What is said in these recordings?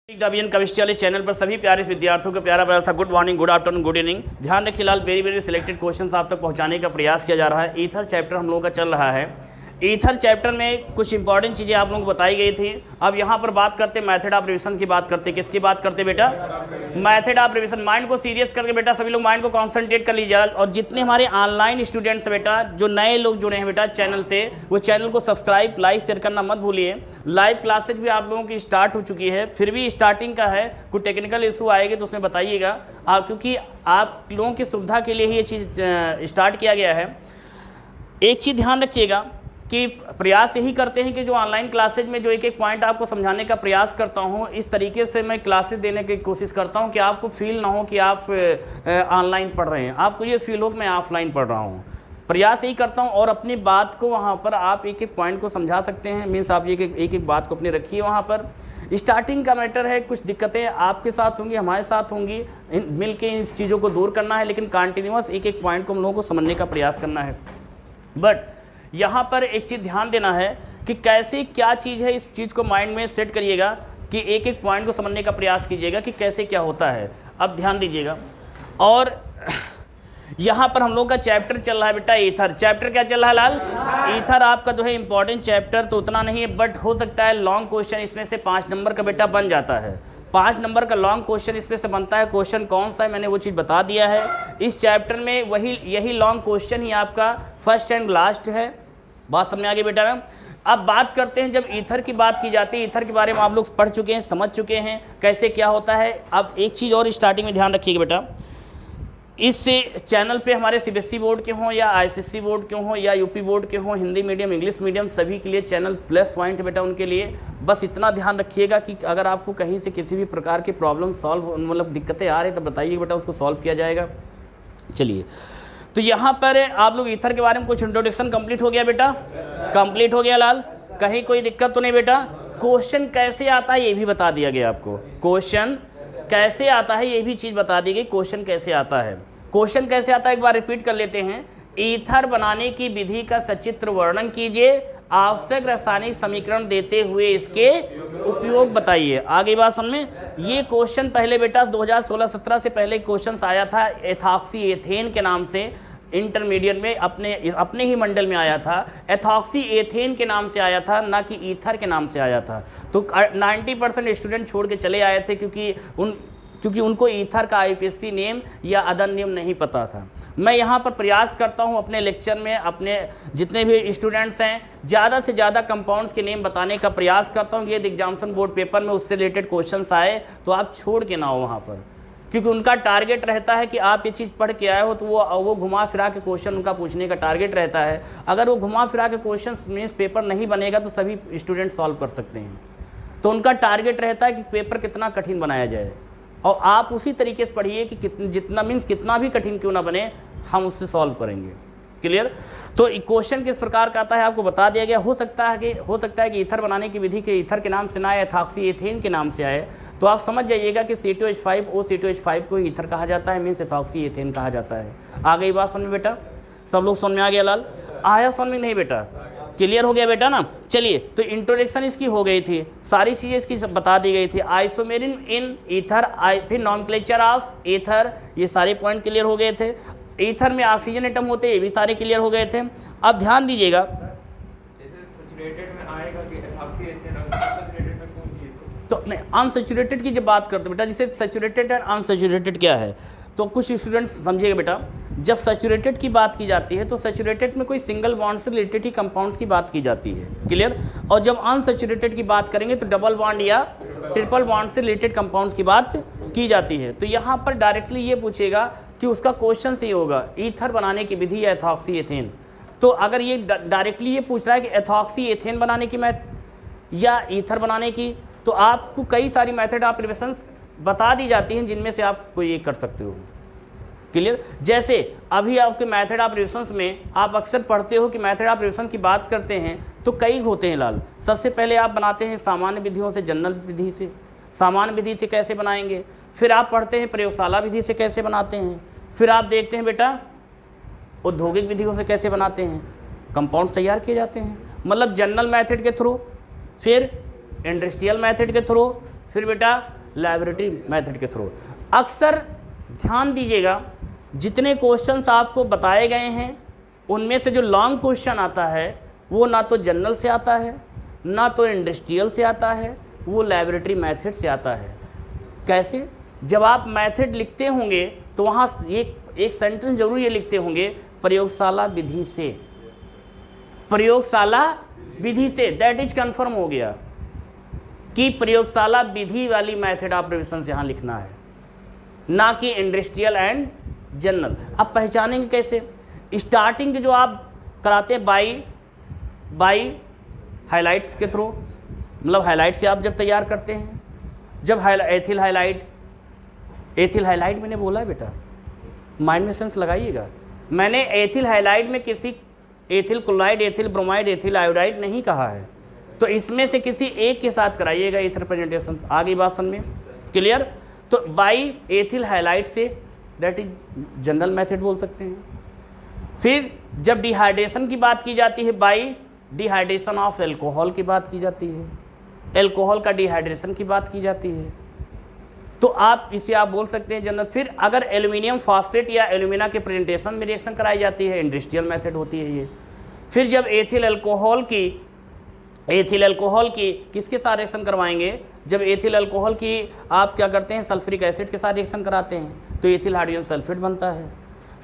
Chemistry वाले channel पर सभी प्यारे विद्यार्थियों को प्यारा प्यारा सा good morning, good afternoon, good evening. ध्यान रखिए लाल, वेरी वेरी सिलेक्टेड क्वेश्चंस आप तक पहुंचाने का प्रयास किया जा रहा है। ईथर चैप्टर हम लोगों का चल रहा है। ईथर चैप्टर में कुछ इंपॉर्टेंट चीज़ें आप लोगों को बताई गई थी। अब यहाँ पर बात करते मेथड ऑफ रिविजन की बात करते। किसकी बात करते बेटा? Method of revision. माइंड को सीरियस करके बेटा सभी लोग माइंड को कॉन्सेंट्रेट कर लीजिए। और जितने हमारे ऑनलाइन स्टूडेंट्स हैं बेटा, जो नए लोग जुड़े हैं बेटा चैनल से, वो चैनल को सब्सक्राइब, लाइक, शेयर करना मत भूलिए। लाइव क्लासेज भी आप लोगों की स्टार्ट हो चुकी है, फिर भी स्टार्टिंग का है, कोई टेक्निकल इशू आएगी तो उसमें बताइएगा आप, क्योंकि आप लोगों की सुविधा के लिए ही ये चीज़ स्टार्ट किया गया है। एक चीज़ ध्यान रखिएगा कि प्रयास यही करते हैं कि जो ऑनलाइन क्लासेज में जो एक एक पॉइंट आपको समझाने का प्रयास करता हूं, इस तरीके से मैं क्लासेज देने की कोशिश करता हूं कि आपको फील ना हो कि आप ऑनलाइन पढ़ रहे हैं, आपको ये फील हो कि मैं ऑफलाइन पढ़ रहा हूं। प्रयास यही करता हूं और अपनी बात को वहां पर आप एक एक पॉइंट को समझा सकते हैं। मीन्स आप एक एक बात को अपनी रखिए वहाँ पर। स्टार्टिंग का मैटर है, कुछ दिक्कतें आपके साथ होंगी, हमारे साथ होंगी, मिल के इन चीज़ों को दूर करना है, लेकिन कंटिन्यूस एक एक पॉइंट को हम लोगों को समझने का प्रयास करना है। बट यहाँ पर एक चीज़ ध्यान देना है कि कैसे क्या चीज़ है, इस चीज़ को माइंड में सेट करिएगा कि एक एक पॉइंट को समझने का प्रयास कीजिएगा कि कैसे क्या होता है। अब ध्यान दीजिएगा। और यहाँ पर हम लोग का चैप्टर चल रहा है बेटा ईथर। चैप्टर क्या चल रहा है लाल? ईथर आपका जो है इंपॉर्टेंट चैप्टर तो उतना नहीं है, बट हो सकता है लॉन्ग क्वेश्चन इसमें से 5 नंबर का बेटा बन जाता है। 5 नंबर का लॉन्ग क्वेश्चन इसमें से बनता है। क्वेश्चन कौन सा है मैंने वो चीज़ बता दिया है। इस चैप्टर में यही लॉन्ग क्वेश्चन ही आपका फर्स्ट एंड लास्ट है। बात समझ आ गई बेटा ना? अब बात करते हैं, जब ईथर की बात की जाती है, ईथर के बारे में आप लोग पढ़ चुके हैं, समझ चुके हैं कैसे क्या होता है। अब एक चीज़ और स्टार्टिंग में ध्यान रखिएगा बेटा, इस चैनल पे हमारे सीबीएसई बोर्ड के हों या आईसीएसई बोर्ड के हों या यूपी बोर्ड के हों, हिंदी मीडियम, इंग्लिश मीडियम, सभी के लिए चैनल प्लस पॉइंट है बेटा उनके लिए। बस इतना ध्यान रखिएगा कि अगर आपको कहीं से किसी भी प्रकार की प्रॉब्लम सॉल्व मतलब दिक्कतें आ रही तो बताइएगा बेटा, उसको सॉल्व किया जाएगा। चलिए, तो यहाँ पर आप लोग ईथर के बारे में कुछ इंट्रोडक्शन कंप्लीट हो गया बेटा? कंप्लीट हो गया लाल? कहीं कोई दिक्कत तो नहीं बेटा? क्वेश्चन कैसे आता है ये भी बता दिया गया आपको। क्वेश्चन कैसे आता है ये भी चीज़ बता दी गई। क्वेश्चन कैसे आता है, क्वेश्चन कैसे आता है एक बार रिपीट कर लेते हैं। ईथर बनाने की विधि का सचित्र वर्णन कीजिए, आवश्यक रासायनिक समीकरण देते हुए इसके उपयोग बताइए। आगे बात समझ में। ये क्वेश्चन पहले बेटा 2016-17 से पहले क्वेश्चन आया था एथॉक्सी एथेन के नाम से, इंटरमीडिएट में अपने ही मंडल में आया था। एथॉक्सी एथेन के नाम से आया था, ना कि ईथर के नाम से आया था। तो 90% स्टूडेंट छोड़ के चले आए थे क्योंकि उनको ईथर का आईपीएससी नेम या अदर नेम नहीं पता था। मैं यहाँ पर प्रयास करता हूँ अपने लेक्चर में अपने जितने भी स्टूडेंट्स हैं ज़्यादा से ज़्यादा कंपाउंड्स के नेम बताने का प्रयास करता हूँ। ये एग्जामिनेशन बोर्ड पेपर में उससे रिलेटेड क्वेश्चंस आए तो आप छोड़ के ना हो वहाँ पर, क्योंकि उनका टारगेट रहता है कि आप ये चीज़ पढ़ के आए हो तो वो घुमा फिरा के क्वेश्चन उनका पूछने का टारगेट रहता है। अगर वो घुमा फिरा के क्वेश्चन मीन्स पेपर नहीं बनेगा तो सभी स्टूडेंट सॉल्व कर सकते हैं। तो उनका टारगेट रहता है कि पेपर कितना कठिन बनाया जाए, और आप उसी तरीके से पढ़िए कि कितना भी कठिन क्यों ना बने, हम उससे सॉल्व करेंगे। क्लियर? तो क्वेश्चन किस प्रकार का आता है आपको बता दिया गया। हो सकता है कि ईथर बनाने की विधि के ईथर के नाम से ना आए, एथॉक्सी एथेन के नाम से आए, तो आप समझ जाइएगा कि C2H5 OC2H5 को ईथर कहा जाता है, मीन्स एथॉक्सी एथेन कहा जाता है। आ गई बात समझ में बेटा? सब लोग समझ में आ गया लाल? आया समझ में नहीं बेटा? क्लियर हो गया बेटा ना? चलिए, तो इंट्रोडक्शन इसकी हो गई थी, सारी चीज़ें इसकी बता दी गई थी। आइसोमेरिन इन ईथर, फिर नॉमेनक्लेचर ऑफ ईथर, ये सारे पॉइंट क्लियर हो गए थे। ईथर में ऑक्सीजन एटम होते हैं, ये भी सारे क्लियर हो गए थे। अब ध्यान दीजिएगा, तो नहीं अनसैचुरेटेड की जब बात करते बेटा, जिसे सैचुरेटेड एंड अनसैचुरेटेड क्या है, तो कुछ स्टूडेंट्स समझिएगा बेटा, जब सैचुरेटेड की बात की जाती है तो सैचुरेटेड में कोई सिंगल बॉन्ड से रिलेटेड ही कंपाउंड्स की बात की जाती है। क्लियर? और जब अनसैचुरेटेड की बात करेंगे तो डबल बॉन्ड या ट्रिपल बॉन्ड से रिलेटेड कंपाउंड्स की बात की जाती है। तो यहाँ पर डायरेक्टली ये पूछेगा कि उसका क्वेश्चन से होगा ईथर बनाने की विधि या एथॉक्सी एथेन। तो अगर ये डायरेक्टली ये पूछ रहा है कि एथॉक्सी एथेन बनाने की या ईथर बनाने की, तो आपको कई सारी मेथड ऑफ रिविजन्स बता दी जाती हैं जिनमें से आप कोई एक कर सकते हो। क्लियर? जैसे अभी आपके मेथड ऑफ रिविजन्स में आप अक्सर पढ़ते हो कि मेथड ऑफ रिविजन की बात करते हैं तो कई होते हैं लाल। सबसे पहले आप बनाते हैं सामान्य विधियों से, जनरल विधि से। सामान्य विधि से कैसे बनाएंगे, फिर आप पढ़ते हैं प्रयोगशाला विधि से कैसे बनाते हैं, फिर आप देखते हैं बेटा औद्योगिक विधियों से कैसे बनाते हैं, कंपाउंड्स तैयार किए जाते हैं। मतलब जनरल मेथड के थ्रू, फिर इंडस्ट्रियल मेथड के थ्रू, फिर बेटा लैबोरेटरी मेथड के थ्रू। अक्सर ध्यान दीजिएगा, जितने क्वेश्चंस आपको बताए गए हैं उनमें से जो लॉन्ग क्वेश्चन आता है वो ना तो जनरल से आता है, ना तो इंडस्ट्रियल से आता है, वो लैबोरेटरी मेथड से आता है। कैसे? जब आप मेथड लिखते होंगे तो वहाँ एक सेंटेंस जरूर ये लिखते होंगे, प्रयोगशाला विधि से, प्रयोगशाला विधि से। दैट इज कंफर्म हो गया कि प्रयोगशाला विधि वाली मेथड ऑब्जर्वेशन से यहाँ लिखना है, ना कि इंडस्ट्रियल एंड जनरल। अब पहचानेंगे कैसे? स्टार्टिंग जो आप कराते हैं बाई हाइलाइट्स के थ्रू, मतलब हाइलाइट से आप जब तैयार करते हैं, जब एथिल हाइलाइट मैंने बोला है बेटा, माइंड में सेंस लगाइएगा। मैंने एथिल हाइलाइट में किसी ethyl chloride, ethyl bromide, ethyl iodide नहीं कहा है, तो इसमें से किसी एक के साथ कराइएगा ईथर प्रेजेंटेशन। आगे बात समझ में क्लियर? तो बाई एथिल हाइलाइट से, दैट इज जनरल मेथड बोल सकते हैं। फिर जब डिहाइड्रेशन की बात की जाती है, बाई डिहाइड्रेशन ऑफ एल्कोहल की बात की जाती है, एल्कोहल का डिहाइड्रेशन की बात की जाती है, तो आप इसे आप बोल सकते हैं जनरल। फिर अगर एल्यूमिनियम फॉस्फेट या एल्यूमिना के प्रेजेंटेशन में रिएक्शन कराई जाती है, इंडस्ट्रियल मेथड होती है ये। फिर जब एथिल अल्कोहल की किसके साथ रिएक्शन करवाएंगे? जब एथिल अल्कोहल की आप क्या करते हैं, सल्फ्यूरिक एसिड के साथ रिएक्शन कराते हैं तो एथिल हाइड्रोजन सल्फेट बनता है।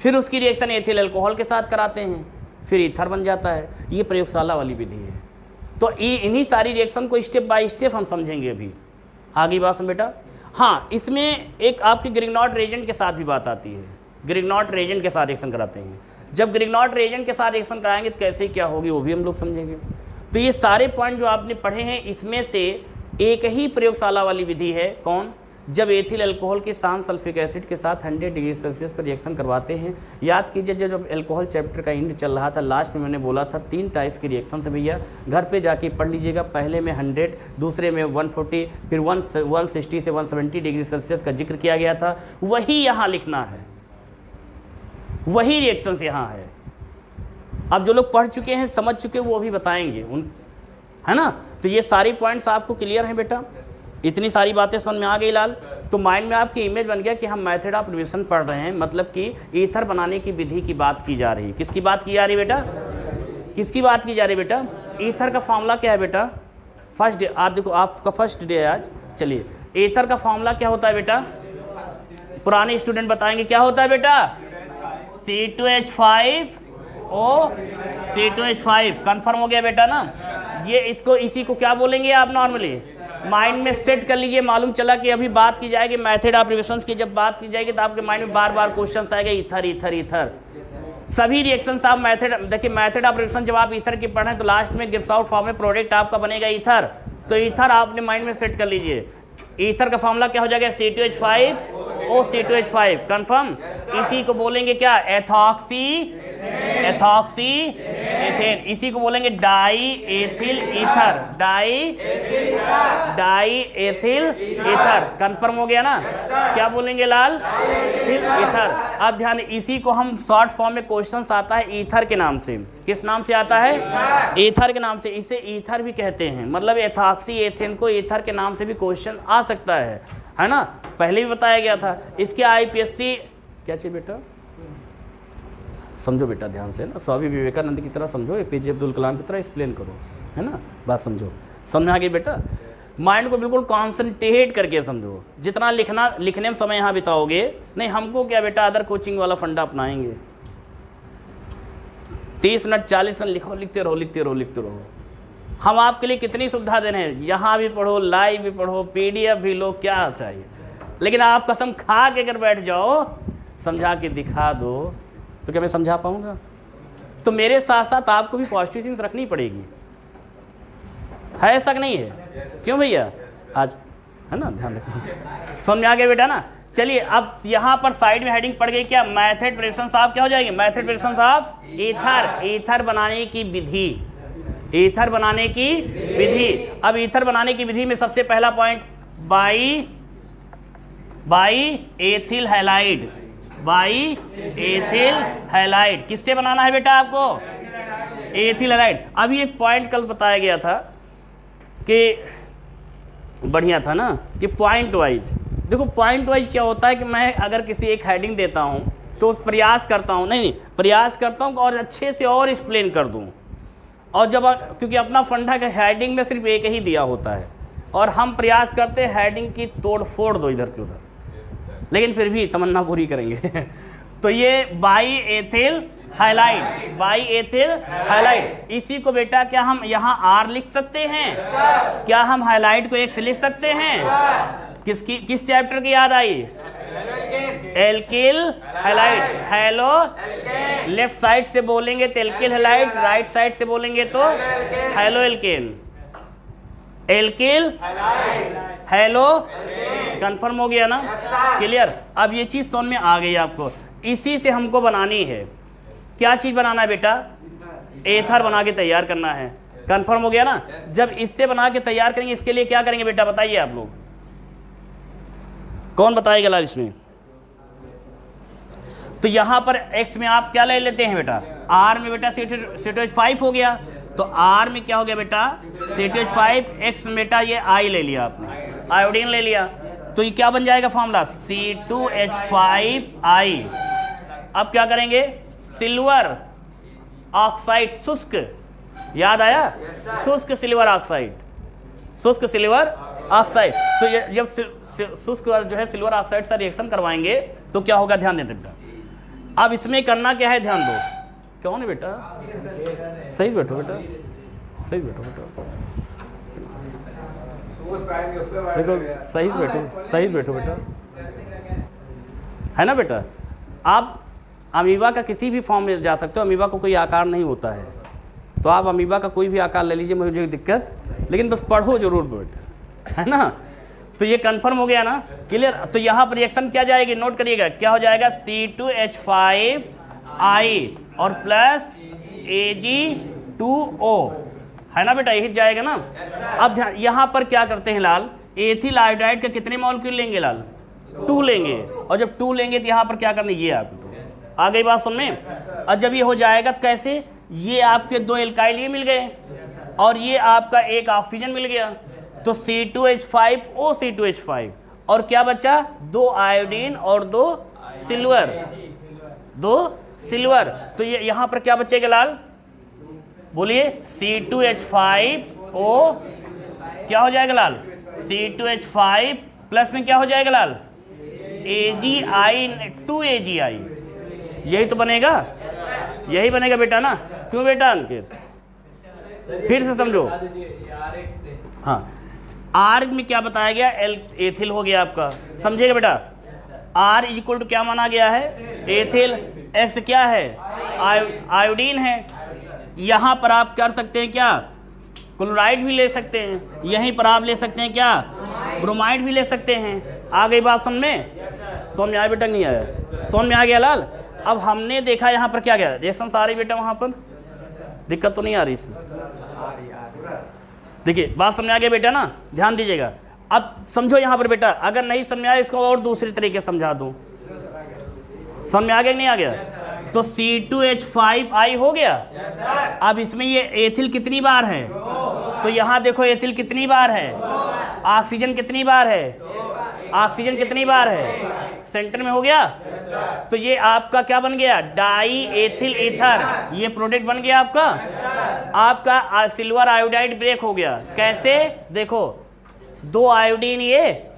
फिर उसकी रिएक्शन एथिल अल्कोहल के साथ कराते हैं, फिर ईथर बन जाता है। ये प्रयोगशाला वाली विधि है। तो इन्हीं सारी रिएक्शन को स्टेप बाय स्टेप हम समझेंगे अभी। आगे बात समझ बेटा। हाँ, इसमें एक आपके ग्रिग्नॉट रेजेंट के साथ भी बात आती है। ग्रिग्नॉट रेजेंट के साथ रिएक्शन कराते हैं। जब ग्रिग्नॉट रेजेंट के साथ रिएक्शन कराएंगे तो कैसे क्या होगी वो भी हम लोग समझेंगे। तो ये सारे पॉइंट जो आपने पढ़े हैं, इसमें से एक ही प्रयोगशाला वाली विधि है। कौन? जब एथिल अल्कोहल के साथ सल्फ्यूरिक एसिड के साथ 100 डिग्री सेल्सियस पर रिएक्शन करवाते हैं। याद कीजिए, जब अल्कोहल चैप्टर का एंड चल रहा था, लास्ट में मैंने बोला था 3 टाइप्स की रिएक्शन से भैया, घर पे जाके पढ़ लीजिएगा। पहले में 100, दूसरे में 140, फिर 160 से 170 डिग्री सेल्सियस का जिक्र किया गया था। वही यहाँ लिखना है, वही रिएक्शंस यहाँ है। अब जो लोग पढ़ चुके हैं, समझ चुके, वो भी बताएंगे है ना। तो ये सारी पॉइंट्स आपको क्लियर हैं बेटा? इतनी सारी बातें समझ में आ गई लाल? तो माइंड में आपकी इमेज बन गया कि हम मेथड ऑफ रिएक्शन पढ़ रहे हैं, मतलब कि ईथर बनाने की विधि की बात की जा रही है। किसकी बात की जा रही है बेटा? किसकी बात की जा रही है बेटा? ईथर का फॉर्मूला क्या है बेटा? फर्स्ट डे, आज देखो आपका फर्स्ट डे है आज। चलिए, ईथर का फॉर्मूला क्या होता है बेटा? पुराने स्टूडेंट बताएंगे क्या होता है बेटा? C2H5O C2H5। कंफर्म हो गया बेटा ना? ये इसी को क्या बोलेंगे आप नॉर्मली? माइंड में सेट कर लीजिए। मालूम चला कि अभी बात की जाएगी मेथड ऑफ रिएक्शंस की, जब बात की जाएगी तो आपके माइंड में बार बार क्वेश्चंस आएगा ईथर ईथर ईथर। सभी रिएक्शंस आप मेथड, देखिए मेथड ऑफ रिएक्शन जब आप ईथर की पढ़ें तो लास्ट में गिव्स आउट फॉर्म में प्रोडक्ट आपका बनेगा ईथर। तो ईथर आपने माइंड में सेट कर लीजिए। ईथर का फॉर्मूला क्या हो जाएगा? C2H5O C2H5। कंफर्म? इसी को बोलेंगे क्या? Ethoxy ethane. इसी को बोलेंगे die ethyl ether. Die ethyl ether. Confirm हो गया ना? क्या बोलेंगे लाल? ईथर। अब ध्यान, इसी को हम शॉर्ट फॉर्म में क्वेश्चंस आता है ईथर के नाम से। किस नाम से आता है? ईथर के नाम से। इसे ईथर भी कहते हैं, मतलब एथॉक्सी एथेन को ईथर के नाम से भी क्वेश्चन आ सकता है ना? पहले भी बताया गया था। इसके IPSC क्या चाहिए बेटा? समझो बेटा ध्यान से ना, स्वामी विवेकानंद की तरह समझो, APJ अब्दुल कलाम की तरह एक्सप्लेन करो, है ना? बात समझो, समझ आ गई बेटा? माइंड को बिल्कुल कॉन्सेंट्रेट करके समझो। जितना लिखने में समय यहाँ बिताओगे, नहीं हमको क्या बेटा, अदर कोचिंग वाला फंडा अपनाएंगे। 30 मिनट 40 मिनट लिखो, लिखते रहो। हम आपके लिए कितनी सुविधा दे रहे हैं, यहाँ भी पढ़ो, लाइव भी पढ़ो, PDF भी लो, क्या चाहिए। लेकिन आप कसम खा के अगर बैठ जाओ, समझा के दिखा दो, तो क्या मैं समझा पाऊंगा? तो मेरे साथ साथ आपको भी पॉजिटिव थिंग्स रखनी पड़ेगी, है ऐसा कि नहीं है? क्यों भैया? आज है ना, ध्यान रखना। समझ में आ गया बेटा ना? चलिए, अब यहाँ पर साइड में हेडिंग पड़ गई क्या? मेथड प्रिपरेशन ऑफ क्या हो जाएगी? Method preparation of ether. Ether बनाने की विधि। ईथर बनाने की विधि। अब ईथर बनाने की विधि में सबसे पहला point, by ethyl halide. By ethyl halide. किससे बनाना है बेटा आपको? Ethyl halide. अभी एक पॉइंट कल बताया गया था कि बढ़िया था ना कि पॉइंट वाइज। देखो पॉइंट वाइज क्या होता है कि मैं अगर किसी एक हेडिंग देता हूँ तो प्रयास करता हूँ, नहीं प्रयास करता हूँ और अच्छे से और एक्सप्लेन कर दूँ। और जब क्योंकि अपना फंडा का हेडिंग में सिर्फ एक ही दिया होता है और हम प्रयास करते हैं हेडिंग की तोड़ फोड़ दो इधर की उधर, लेकिन फिर भी तमन्ना पूरी करेंगे। तो ये by ethyl highlight, by ethyl highlight, इसी को बेटा क्या हम यहाँ आर लिख सकते हैं? क्या हम हाइलाइट को एक्स लिख सकते हैं? किस चैप्टर की याद आई? Alkyl halide. Hello, left side से बोलेंगे तो एल्किल हाइलाइट, राइट साइड से बोलेंगे तो halo alkane, alkyl hello. Confirm हो गया ना? क्लियर? अब ये चीज समझ में आ गई आपको। इसी से हमको बनानी है, क्या चीज बनाना है बेटा? एथर बना के तैयार करना है। कंफर्म हो गया ना? जब इससे बना के तैयार करेंगे, इसके लिए क्या करेंगे बेटा बताइए आप लोग, कौन बताएगा लाल इसमें? तो यहां पर x में आप क्या ले लेते हैं बेटा? r में बेटा C2H5 हो गया, तो r में क्या हो गया बेटा? C2H5, x में बेटा ये I ले लिया आपने, आयोडीन ले लिया, तो ये क्या बन जाएगा फॉर्मूला? C2H5I। अब क्या करेंगे? सिल्वर ऑक्साइड, शुष्क, याद आया? शुष्क सिल्वर ऑक्साइड, शुष्क सिल्वर ऑक्साइड। तो ये जब शुष्क जो है सिल्वर ऑक्साइड से रिएक्शन करवाएंगे तो क्या होगा? ध्यान देते बेटा। अब इसमें करना क्या है? ध्यान दो। कौन है बेटा? सही बैठो बेटा, सही बैठो बेटा, देखो सही बैठो, सही बैठो बेटा, है ना बेटा? आप अमीबा का किसी भी फॉर्म में जा सकते हो, अमीबा को कोई आकार नहीं होता है, तो आप अमीबा का कोई भी आकार ले लीजिए, मुझे दिक्कत, लेकिन बस पढ़ो जरूर बेटा, है ना? तो ये कंफर्म हो गया ना? क्लियर? तो यहाँ पर रिएक्शन क्या जाएगी? नोट करिएगा, क्या हो जाएगा? C2H5I और प्लस Ag2O, है ना बेटा? यही जाएगा ना? अब ध्यान, यहाँ पर क्या करते हैं लाल? एथिल आयोडाइड का कितने मॉलिक्यूल लेंगे लाल? 2 लेंगे, और जब 2 लेंगे तो यहाँ पर क्या करना? ये आप आ गई बात समझ में? और जब ये हो जाएगा तो कैसे? ये आपके 2 एल्काइल ये मिल गए और ये आपका एक ऑक्सीजन मिल गया, तो C2H5O C2H5, और क्या बचा? 2 आयोडीन और 2 सिल्वर, 2 सिल्वर। तो ये यहाँ पर क्या बचेगा लाल? बोलिए। C2H5O क्या हो जाएगा लाल? C2H5 प्लस में क्या हो जाएगा लाल? AgI, 2 AgI, यही तो बनेगा, यही बनेगा बेटा ना? क्यों बेटा अंकित? फिर से समझो। हाँ, R में क्या बताया गया? एथिल हो गया आपका, समझेगा बेटा? R इज इक्वल टू क्या माना गया है? एथिल। X क्या है? आयोडीन है। यहाँ पर आप कर सकते हैं क्या? क्लोराइड भी ले सकते हैं, यहीं पर आप ले सकते हैं क्या? ब्रोमाइड भी ले सकते हैं। आ गई बात समझ में? समझ में आया बेटा? नहीं आया? समझ में आ गया लाल? अब हमने देखा यहाँ पर क्या गया? रिएक्शन आ रही बेटा, वहाँ पर दिक्कत तो नहीं आ रही इसमें? देखिए बात समझ आ गया बेटा ना? ध्यान दीजिएगा। अब समझो यहाँ पर बेटा, अगर नहीं समझ में आया इसको और दूसरे तरीके से समझा दूँ। समझ में आ गया कि नहीं आ गया? तो C2H5I हो गया। अब इसमें ये एथिल कितनी बार है? तो यहाँ देखो एथिल कितनी बार है? ऑक्सीजन कितनी बार है? ऑक्सीजन कितनी बार है? सेंटर में हो गया। तो ये आपका क्या बन गया? डाई एथिल ईथर, ये प्रोडक्ट बन गया आपका। आपका सिल्वर आयोडाइड ब्रेक हो गया। कैसे? देखो 2 आयोडीन, ये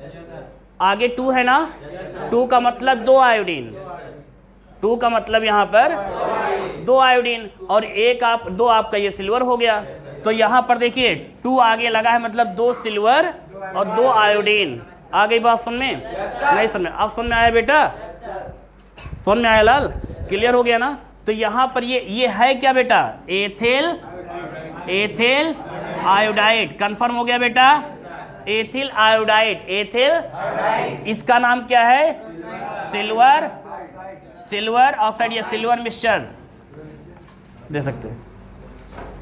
आगे 2 है ना? 2 का मतलब 2 आयोडीन, 2 का मतलब यहाँ पर 2 आयोडीन, और एक 2 आपका ये सिल्वर हो गया। तो यहाँ पर देखिए 2 आगे लगा है, मतलब 2 सिल्वर और 2 आयोडीन। आ गई बात समझ में? नहीं समझ? अब समझ में आया बेटा? समझ में आया लाल? क्लियर हो गया ना? तो यहाँ पर ये है क्या बेटा? Ethyl, ethyl iodide. कंफर्म हो गया बेटा? एथिल आयोडाइड, एथिल, इसका नाम क्या है? सिल्वर, सिल्वर ऑक्साइड या सिल्वर मिक्सचर दे सकते हैं।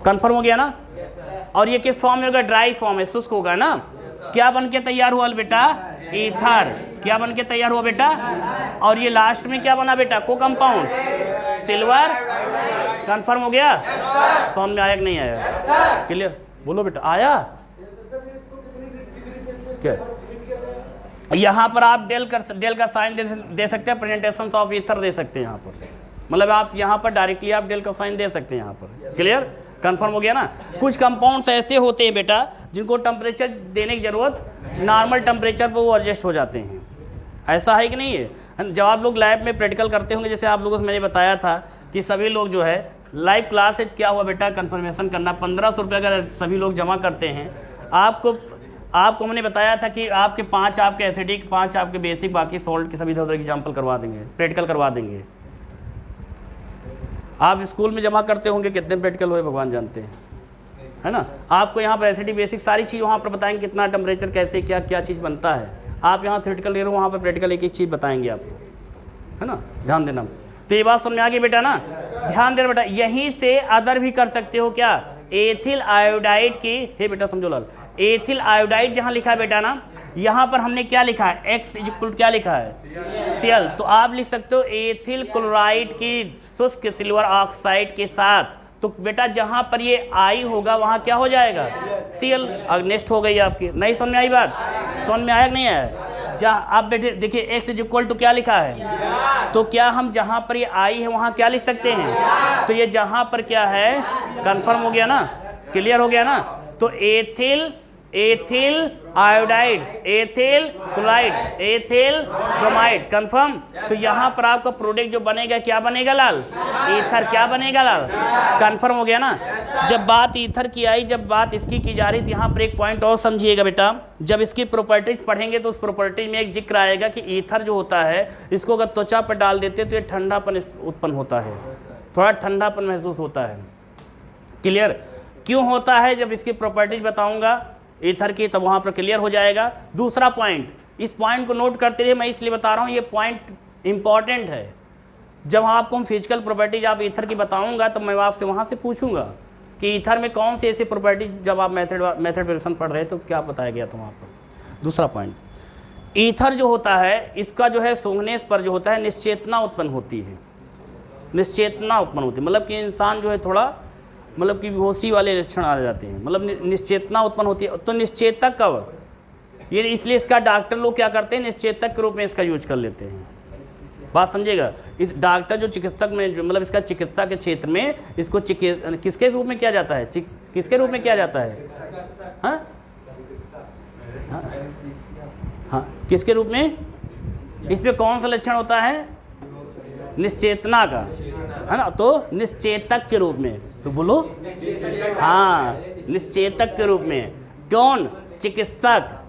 कंफर्म हो गया ना? और ये किस फॉर्म में होगा? ड्राई फॉर्म है, शुष्क होगा ना? क्या बन के तैयार हुआ बेटा? ईथर। क्या बन के तैयार हुआ बेटा? और ये लास्ट में क्या बना बेटा? को कंपाउंड सिल्वर। कंफर्म हो गया? समझ में आया कि नहीं आया? क्लियर? बोलो बेटा, आया? ठीक है, यहाँ पर आप डेल का साइन दे सकते हैं, प्रेजेंटेशन ऑफ ईथर दे सकते हैं यहाँ पर, मतलब आप यहाँ पर डायरेक्टली आप डेल का साइन दे सकते हैं यहाँ पर। क्लियर, कंफर्म हो गया ना। कुछ कंपाउंड्स ऐसे होते हैं बेटा जिनको टेम्परेचर देने की ज़रूरत, नॉर्मल टेम्परेचर पर वो एडजस्ट हो जाते हैं, ऐसा है कि नहीं है। जब आप लोग लैब में प्रैक्टिकल करते होंगे, जैसे आप लोगों से मैंने बताया था कि सभी लोग जो है लाइव क्लासेज क्या हुआ बेटा, कंफर्मेशन करना 1500 रुपये अगर सभी लोग जमा करते हैं, आपको मैंने बताया था कि आपके 5 आपके एसिडिक, 5 आपके बेसिक, बाकी सॉल्ट के सभी इधर उधर एग्जाम्पल करवा देंगे, प्रैक्टिकल करवा देंगे। आप स्कूल में जमा करते होंगे, कितने प्रैक्टिकल हुए भगवान जानते हैं, है ना। आपको यहाँ पर एसिडिक बेसिक सारी चीज़ वहाँ पर बताएंगे, कितना टेम्परेचर, कैसे क्या क्या चीज़ बनता है। आप यहाँ थ्योरेटिकल ले रहे हो, वहाँ पर प्रैक्टिकल एक एक चीज़ बताएंगे आपको, है ना, ध्यान देना। तो ये बात समझ में आ गई बेटा ना, ध्यान देना बेटा। यहीं से अदर भी कर सकते हो क्या, एथिल आयोडाइड की, हे बेटा समझो लाल, एथिल आयोडाइड जहाँ लिखा है बेटा ना, यहाँ पर हमने क्या लिखा है, x इक्वल क्या लिखा है, Cl, तो आप लिख सकते हो एथिल क्लोराइड की शुष्क सिल्वर ऑक्साइड के साथ, तो बेटा जहाँ पर ये I होगा वहाँ क्या हो जाएगा, Cl। नेक्स्ट हो गई आपकी, नहीं समझ में आई बात, समझ में आया कि नहीं आया। जहाँ आप बेटे देखिए x इक्वल टू क्या लिखा है, तो क्या हम जहाँ पर ये I है वहाँ क्या लिख सकते हैं, तो ये जहाँ पर क्या है, कंफर्म हो गया ना, क्लियर हो गया ना। तो ethyl iodide, ethyl chloride, ethyl bromide, confirm. तो यहाँ पर आपका प्रोडक्ट जो बनेगा क्या बनेगा लाल, ईथर, क्या बनेगा लाल, कंफर्म हो गया ना। जब बात ईथर की आई, जब बात इसकी की जा रही थी, यहाँ पर एक पॉइंट और समझिएगा बेटा, जब इसकी प्रॉपर्टीज पढ़ेंगे तो उस प्रॉपर्टीज में एक जिक्र आएगा कि ईथर जो होता है, इसको अगर त्वचा पर डाल देते तो ये ठंडापन उत्पन्न होता है, थोड़ा ठंडापन महसूस होता है। क्लियर, क्यों होता है जब इसकी प्रॉपर्टीज बताऊंगा ईथर की, तब वहाँ पर क्लियर हो जाएगा। दूसरा पॉइंट, इस पॉइंट को नोट करते रहिए, मैं इसलिए बता रहा हूँ, ये पॉइंट इंपॉर्टेंट है। जब आपको हम फिजिकल प्रॉपर्टीज आप ईथर की बताऊंगा तो मैं आपसे वहाँ से पूछूंगा कि ईथर में कौन सी ऐसी प्रॉपर्टीज, जब आप मेथड वेरिएशन पढ़ रहे तो क्या बताया गया था वहाँ पर। दूसरा पॉइंट, ईथर जो होता है, इसका जो है सूंघने पर जो होता है निश्चेतना उत्पन्न होती है, निश्चेतना उत्पन्न होती है, मतलब कि इंसान जो है थोड़ा, मतलब कि बेहोशी वाले लक्षण आ जाते हैं, मतलब निश्चेतना उत्पन्न होती है। तो निश्चेतक कब, ये इसलिए इसका डॉक्टर लोग क्या करते हैं, निश्चेतक के रूप में इसका यूज कर लेते हैं। बात समझिएगा, इस डॉक्टर जो चिकित्सक में, मतलब इसका चिकित्सा के क्षेत्र में इसको किसके रूप में किया जाता है, किसके रूप में किया जाता है, हाँ हाँ, किसके रूप में, इसमें कौन सा लक्षण होता है, निश्चेतना का, है ना। तो निश्चेतक के रूप में, तो बोलो, हाँ, निश्चेतक के रूप में, कौन, चिकित्सक,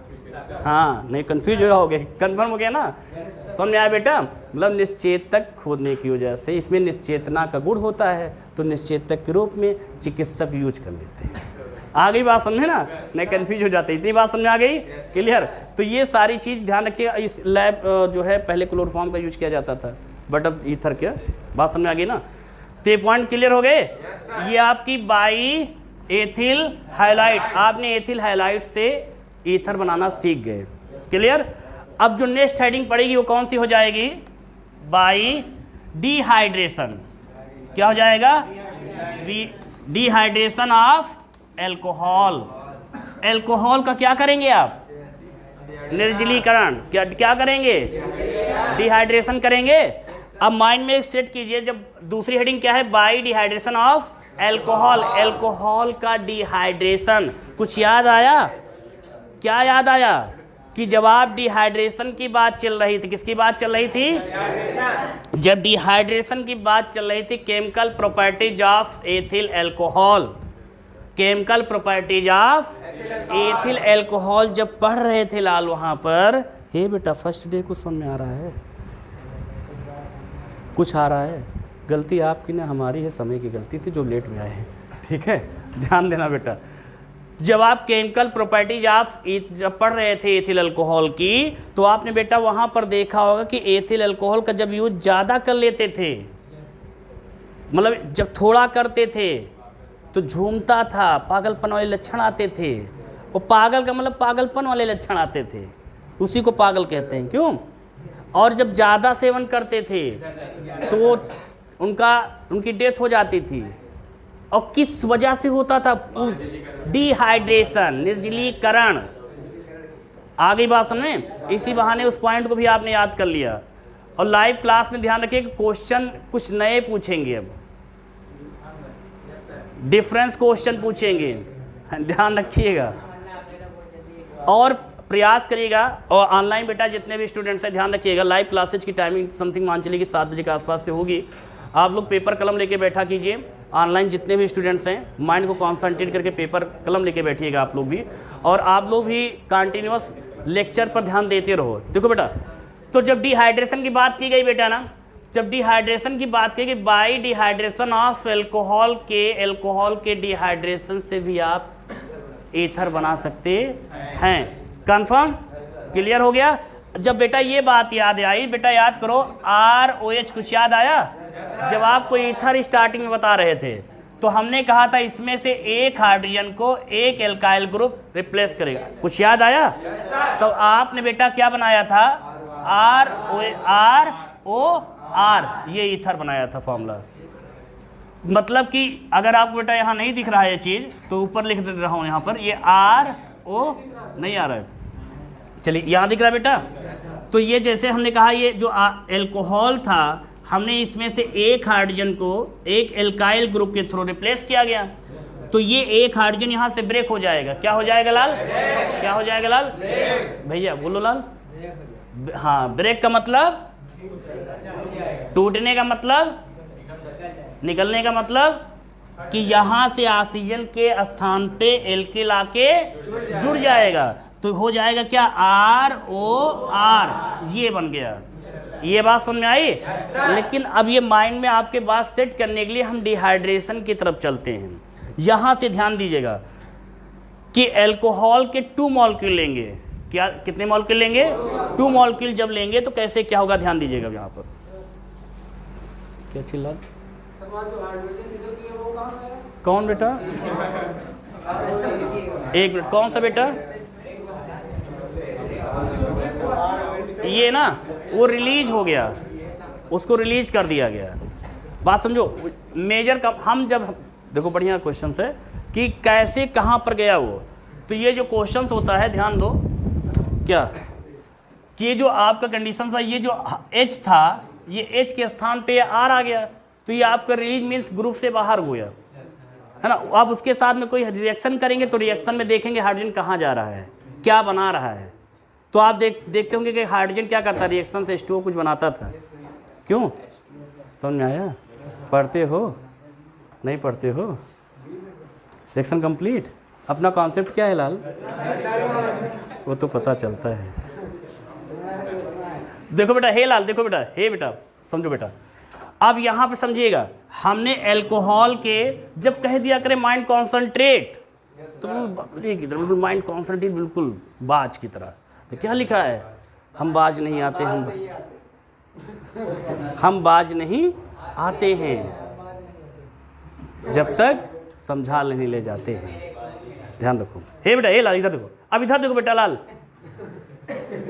हाँ, नहीं कंफ्यूज हो गए, कन्फर्म हो गया ना, समझ में आया बेटा। मतलब निश्चेतक खोदने की वजह से इसमें निश्चेतना का गुण होता है, तो निश्चेतक के रूप में चिकित्सक यूज कर लेते हैं। आ गई बात समझे ना, नहीं कंफ्यूज हो जाते, इतनी बात समझ में आ गई, क्लियर। तो ये सारी चीज़ ध्यान रखिएगा। इस लैब जो है पहले क्लोरोफॉर्म का यूज किया जाता था, बट अब ईथर क्या, बात समझ में आ गई ना। तो ये पॉइंट क्लियर हो गए। ये आपकी बाई एथिल हाइलाइट, आपने एथिल हाइलाइट से ईथर बनाना सीख गए, क्लियर। अब जो नेक्स्ट हेडिंग पड़ेगी वो कौन सी हो जाएगी, बाई डिहाइड्रेशन, क्या हो जाएगा, डिहाइड्रेशन ऑफ एल्कोहल। एल्कोहल का क्या करेंगे आप, निर्जलीकरण, क्या करेंगे, डिहाइड्रेशन करेंगे। अब माइंड में सेट कीजिए, जब दूसरी हेडिंग क्या है, by dehydration of alcohol, alcohol का डिहाइड्रेशन। कुछ याद आया, क्या याद आया, कि जब आप डिहाइड्रेशन की बात चल रही थी, किसकी बात चल रही थी, जब डिहाइड्रेशन की बात चल रही थी, chemical properties of ethyl alcohol, chemical properties of ethyl alcohol जब पढ़ रहे थे लाल वहाँ पर, हे बेटा फर्स्ट डे कुछ समझ में आ रहा है, कुछ आ रहा है, गलती आपकी ना हमारी है, समय की गलती थी जो लेट में आए हैं, ठीक है, ध्यान देना बेटा। जब आप केमिकल प्रॉपर्टीज आप जब पढ़ रहे थे एथिल अल्कोहल की, तो आपने बेटा वहाँ पर देखा होगा कि एथिल अल्कोहल का जब यूज ज़्यादा कर लेते थे, मतलब जब थोड़ा करते थे तो झूमता था, पागलपन वाले लक्षण आते थे। वो पागल का मतलब पागलपन वाले लक्षण आते थे, उसी को पागल कहते हैं, क्यों। और जब ज़्यादा सेवन करते थे तो वो उनकी डेथ हो जाती थी। और किस वजह से होता था, डिहाइड्रेशन, निर्जलीकरण। आ गई बात समझ में? इसी बहाने उस पॉइंट को भी आपने याद कर लिया। और लाइव क्लास में ध्यान रखिए कि क्वेश्चन कुछ नए पूछेंगे, अब डिफरेंस क्वेश्चन पूछेंगे, ध्यान रखिएगा और प्रयास करिएगा। और ऑनलाइन बेटा जितने भी स्टूडेंट्स हैं ध्यान रखिएगा, लाइव क्लासेज की टाइमिंग समथिंग मान चलिए कि 7 बजे के आसपास से होगी। आप लोग पेपर कलम लेके बैठा कीजिए। ऑनलाइन जितने भी स्टूडेंट्स हैं माइंड को कॉन्सेंट्रेट करके पेपर कलम लेके बैठिएगा आप लोग भी, और आप लोग भी कंटिन्यूअस लेक्चर पर ध्यान देते रहो। देखो बेटा, तो जब डिहाइड्रेशन की बात की गई बेटा ना, जब डिहाइड्रेशन की बात की गई, बाई डिहाइड्रेशन ऑफ एल्कोहल के डिहाइड्रेशन से भी आप ईथर बना सकते हैं। कंफर्म? क्लियर हो गया? जब बेटा ये बात याद आई, बेटा याद करो ROH, कुछ याद आया? जब आपको ईथर स्टार्टिंग में बता रहे थे तो हमने कहा था इसमें से एक हाइड्रोजन को एक एल्काइल ग्रुप रिप्लेस करेगा। कुछ याद आया? तो आपने बेटा क्या बनाया था? ROR, ये ईथर बनाया था फॉर्मूला। मतलब कि अगर आपको बेटा यहाँ नहीं दिख रहा है ये चीज़ तो ऊपर लिख दे रहा हूँ यहाँ पर, ये RO नहीं आ रहा है, चलिए यहाँ दिख रहा है बेटा। तो ये जैसे हमने कहा ये जो एल्कोहल था, हमने इसमें से एक हाइड्रोजन को एक एल्काइल ग्रुप के थ्रू रिप्लेस किया गया, तो ये एक हाइड्रोजन यहाँ से ब्रेक हो जाएगा। क्या हो जाएगा लाल? क्या हो जाएगा लाल? भैया बोलो लाल। हाँ, ब्रेक का मतलब टूटने का मतलब, निकलने का मतलब कि यहाँ से ऑक्सीजन के स्थान पे एल्किल आके जुड़ जाएगा, तो हो जाएगा क्या? ROR, ये बन गया। ये बात समझ में आई? लेकिन अब ये माइंड में आपके बात सेट करने के लिए हम डिहाइड्रेशन की तरफ चलते हैं। यहाँ से ध्यान दीजिएगा कि एल्कोहल के 2 मॉलिक्यूल लेंगे। क्या, कितने मॉलिक्यूल लेंगे? 2 मॉलिक्यूल जब लेंगे तो कैसे क्या होगा, ध्यान दीजिएगा यहाँ पर। क्या चिल्ला? कौन बेटा? एक मिनट, कौन सा बेटा? ये ना, वो रिलीज हो गया, उसको रिलीज कर दिया गया। बात समझो, मेजर का हम जब देखो बढ़िया क्वेश्चन है कि कैसे कहाँ पर गया वो, तो ये जो क्वेश्चन होता है ध्यान दो क्या कि ये जो आपका कंडीशन था, ये जो H था, ये H के स्थान पे R आ गया, तो ये आपका रिलीज मीन्स ग्रुप से बाहर हो गया, है ना। अब उसके साथ में कोई रिएक्शन करेंगे तो रिएक्शन में देखेंगे हाइड्रोजन कहाँ जा रहा है, क्या बना रहा है। तो आप देखते होंगे कि हाइड्रोजन क्या करता है, रिएक्शन से H2O कुछ बनाता था। क्यों? समझ में आया? पढ़ते हो? नहीं पढ़ते हो? Reaction complete. अपना कॉन्सेप्ट क्या है लाल? वो तो पता चलता है। देखो बेटा, हे लाल, देखो बेटा, हे बेटा, समझो बेटा। अब यहाँ पे समझिएगा, हमने अल्कोहल के जब कह दिया करे माइंड कॉन्सेंट्रेट, तो बिल्कुल माइंड कॉन्सेंट्रेट, बिल्कुल बाज की तरह। तो क्या लिखा है? हम बाज नहीं आते, हम बाज नहीं आते हैं जब तक समझा नहीं ले जाते हैं। ध्यान रखो। हे बेटा, हे लाल इधर देखो, अब इधर देखो बेटा लाल,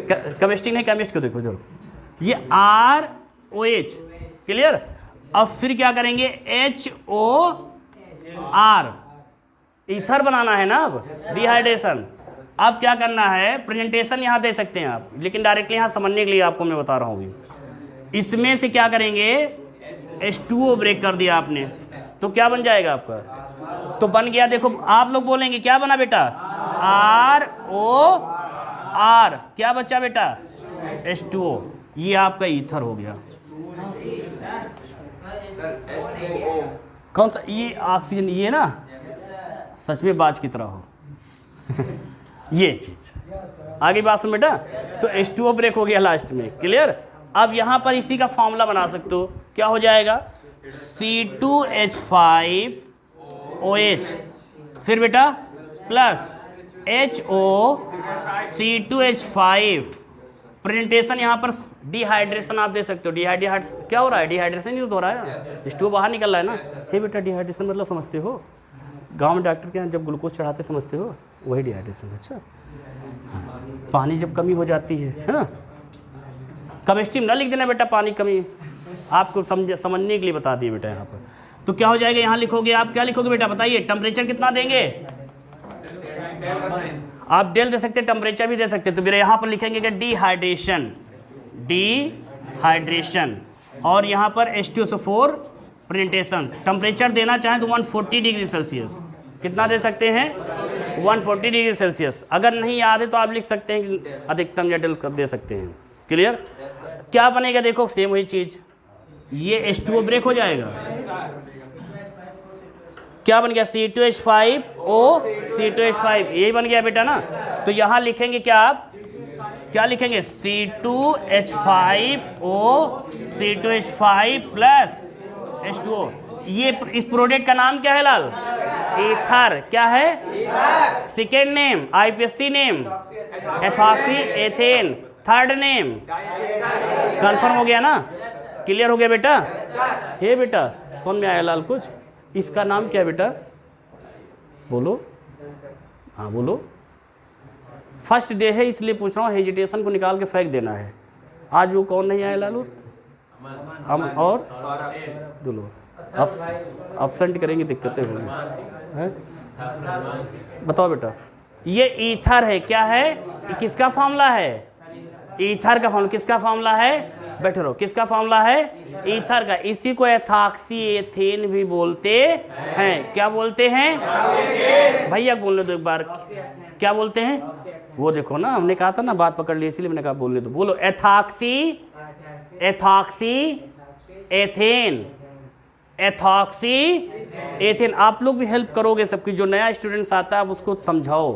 केमिस्ट्री नहीं, केमिस्ट को देखो इधर, ये ROH, क्लियर। अब फिर क्या करेंगे? HOR, ईथर बनाना है ना, अब डिहाइड्रेशन। अब क्या करना है? प्रेजेंटेशन यहाँ दे सकते हैं आप, लेकिन डायरेक्टली यहाँ समझने के लिए आपको मैं बता रहा हूँ। इसमें से क्या करेंगे? H2O ब्रेक कर दिया आपने, तो क्या बन जाएगा आपका? तो बन गया, देखो आप लोग बोलेंगे क्या बना बेटा? ROR, क्या बचा बेटा? H2O, ये आपका ईथर हो गया। कौन सा? ये ऑक्सीजन, ये ना सच में बाज की तरह हो ये चीज। आगे बात सुन बेटा, तो H2O ब्रेक हो गया लास्ट में, क्लियर। अब यहाँ पर इसी का फॉर्मूला बना सकते हो, क्या हो जाएगा? C2H5OH, फिर बेटा प्लस HOC2H5। प्रेजेंटेशन यहाँ पर डिहाइड्रेशन आप दे सकते हो। डिहाइड्रेट क्या हो रहा है? डिहाइड्रेशन ही तो हो रहा है, H2O बाहर निकल रहा है ना। हे बेटा, डिहाइड्रेशन मतलब समझते हो? गांव में डॉक्टर के यहाँ जब ग्लूकोज चढ़ाते समझते हो, वही डिहाइड्रेशन। अच्छा हाँ, पानी जब कमी हो जाती है ना। केमिस्ट्री में ना लिख देना बेटा पानी कमी, आपको समझने के लिए बता दिए बेटा यहाँ पर। तो क्या हो जाएगा? यहाँ लिखोगे आप, क्या लिखोगे बेटा बताइए? टेम्परेचर कितना देंगे? आप डेल दे सकते हैं, टेम्परेचर भी दे सकते हैं। तो मेरे यहाँ पर लिखेंगे कि डिहाइड्रेशन, डिहाइड्रेशन, और यहाँ पर H2SO4 प्रेजेंटेशन। टेम्परेचर देना चाहें तो 140 डिग्री सेल्सियस, कितना दे सकते हैं 140 डिग्री सेल्सियस। अगर नहीं याद है तो आप लिख सकते हैं कि अधिकतम या डेल दे सकते हैं। क्लियर? क्या बनेगा देखो, सेम वही चीज, ये H2O ब्रेक हो जाएगा, क्या बन गया C2H5O C2H5, यही बन गया बेटा ना। तो यहां लिखेंगे क्या, आप क्या लिखेंगे C2H5O C2H5 प्लस H2O। ये इस प्रोडक्ट का नाम क्या है लाल? ईथर। क्या है? Second name IPSC name ethoxy ethane, third name confirm हो गया ना? क्लियर हो गया बेटा? हे बेटा समझ में आया लाल कुछ? इसका नाम क्या है बेटा? बोलो, हाँ बोलो। फर्स्ट डे है इसलिए पूछ रहा हूँ, हेजिटेशन को निकाल के फेंक देना है। आज वो कौन नहीं आया लालू? हम और दुलो अब्सेंट करेंगे, दिक्कतें होंगी। बताओ बेटा, ये ईथर है, क्या है? किसका फार्मूला है? ईथर का फार्मूला। किसका फार्मूला है? बैठे रहो, किसका फार्मूला है? ईथर का। इसी को एथॉक्सी एथेन भी बोलते हैं। क्या बोलते हैं भैया? बोलने दो एक बार, क्या बोलते हैं? वो देखो ना, हमने कहा था ना, बात पकड़ ली इसलिए मैंने कहा बोलने दो। बोलो ethoxy, ethoxy ethane, ethoxy ethane. आप लोग भी हेल्प करोगे सबकी, जो नया स्टूडेंट्स आता है आप उसको समझाओ।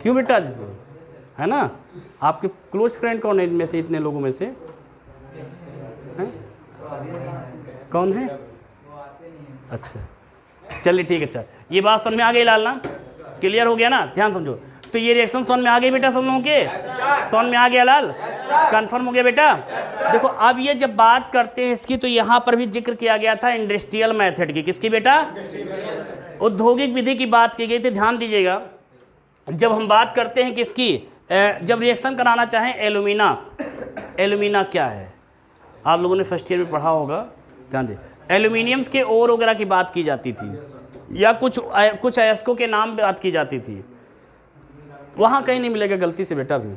क्यों बेटा? है ना? आपके क्लोज फ्रेंड कौन है इनमें से, इतने लोगों में से है? कौन है? अच्छा चलिए ठीक है। अच्छा ये बात समझ में आ गई लाल ना? क्लियर हो गया ना? ध्यान समझो। तो ये रिएक्शन समझ में आ गई बेटा सब लोगों के? समझ में आ गया लाल? कंफर्म हो गया बेटा? देखो अब ये जब बात करते हैं इसकी, तो यहाँ पर भी जिक्र किया गया था इंडस्ट्रियल मेथड की। किसकी बेटा? औद्योगिक विधि की बात की गई थी। ध्यान दीजिएगा, जब हम बात करते हैं किसकी, जब रिएक्शन कराना चाहें एल्यूमिना, एल्यूमिना क्या है आप लोगों ने फर्स्ट ईयर में पढ़ा होगा, ध्यान दे। एल्यूमिनियम्स के ओर वगैरह की बात की जाती थी, या कुछ अयस्कों के नाम बात की जाती थी। वहाँ कहीं नहीं मिलेगा गलती से बेटा भी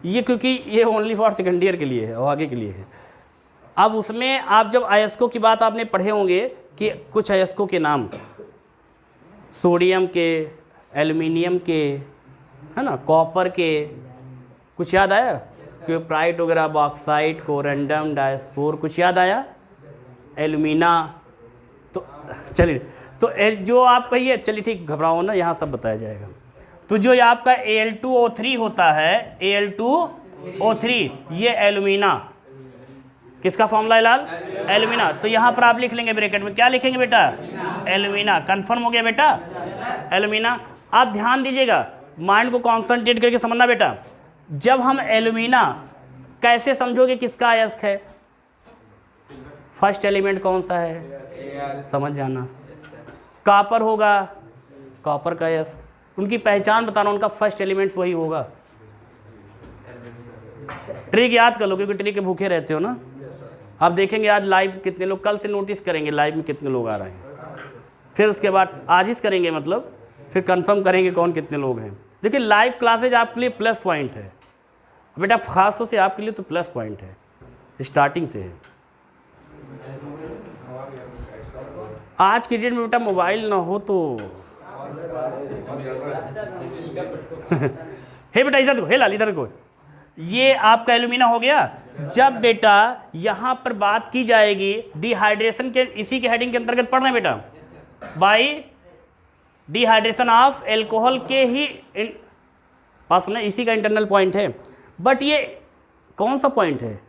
ये, क्योंकि ये ओनली फॉर सेकेंड ईयर के लिए है और आगे के लिए है। अब उसमें आप जब अयस्कों की बात आपने पढ़े होंगे कि कुछ अयस्कों के नाम, सोडियम के, एल्यूमिनियम के, है ना, कॉपर के, कुछ याद आया? क्यूप्राइट वगैरह, बॉक्साइट, कोरेंडम, डायस्फोर, कुछ याद आया? एल्यूमिना। तो चलिए, तो जो आप कहिए, चलिए ठीक, घबराओ ना, यहाँ सब बताया जाएगा। तो जो आपका Al2O3 होता है, Al2O3, ये एल्यूमिना, किसका फॉर्मूला है लाल? एल्यूमिना। तो यहाँ पर आप लिख लेंगे ब्रैकेट में, क्या लिखेंगे बेटा? एल्यूमिना। कंफर्म हो गया बेटा? एल्यूमिना। आप ध्यान दीजिएगा, माइंड को कॉन्सेंट्रेट करके समझना बेटा। जब हम एल्यूमिना, कैसे समझोगे किसका अयस्क है? फर्स्ट एलिमेंट कौन सा है समझ जाना। कॉपर होगा, कॉपर का अयस्क, उनकी पहचान बताना, उनका फर्स्ट एलिमेंट वही होगा। ट्रिक याद कर लो, क्योंकि ट्रिक के भूखे रहते हो ना। आप देखेंगे आज लाइव कितने लोग, कल से नोटिस करेंगे लाइव में कितने लोग आ रहे हैं, फिर उसके बाद आज ही करेंगे, मतलब फिर कंफर्म करेंगे कौन कितने लोग हैं। देखिए लाइव क्लासेज आपके लिए प्लस पॉइंट है बेटा, खास तौर से आपके लिए तो प्लस पॉइंट है, स्टार्टिंग से है। आज के डेट में बेटा मोबाइल ना हो तो हे बेटा इधर देखो, हे लाल इधर देखो, ये आपका एल्यूमिना हो गया। जब बेटा यहाँ पर बात की जाएगी डिहाइड्रेशन के, इसी के हेडिंग के अंतर्गत पढ़ रहे हैं बेटा, बाई डिहाइड्रेशन ऑफ एल्कोहल के ही पास में, इसी का इंटरनल पॉइंट है। बट ये कौन सा पॉइंट है?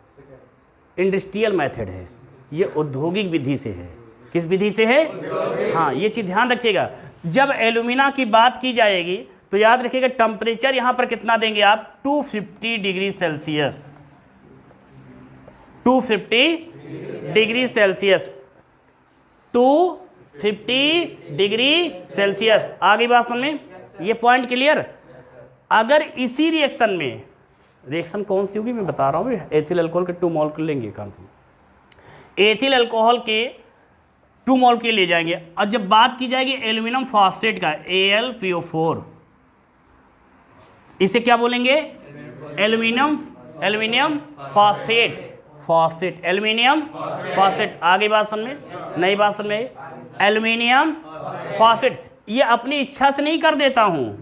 इंडस्ट्रियल मेथड है, ये औद्योगिक विधि से है। किस विधि से है? हाँ, ये चीज़ ध्यान रखिएगा। जब एल्यूमिना की बात की जाएगी तो याद रखिएगा टेम्परेचर यहाँ पर कितना देंगे आप? 250 degree Celsius, 250 degree Celsius, 250 degree Celsius. आगे बात समझ में? ये पॉइंट क्लियर? अगर इसी रिएक्शन में, रिएक्शन कौन सी होगी मैं बता रहा हूँ, एथिल अल्कोहल के 2 मोल लेंगे, एथिल अल्कोहल के 2 मोल के ले जाएंगे। और जब बात की जाएगी एल्यूमिनियम फॉस्फेट का, AlPO4, इसे क्या बोलेंगे? Aluminium phosphate, aluminium phosphate. आगे बात समझ में, नई बात समझ में, एल्यूमिनियम फॉस्फेट। ये अपनी इच्छा से नहीं कर देता हूं,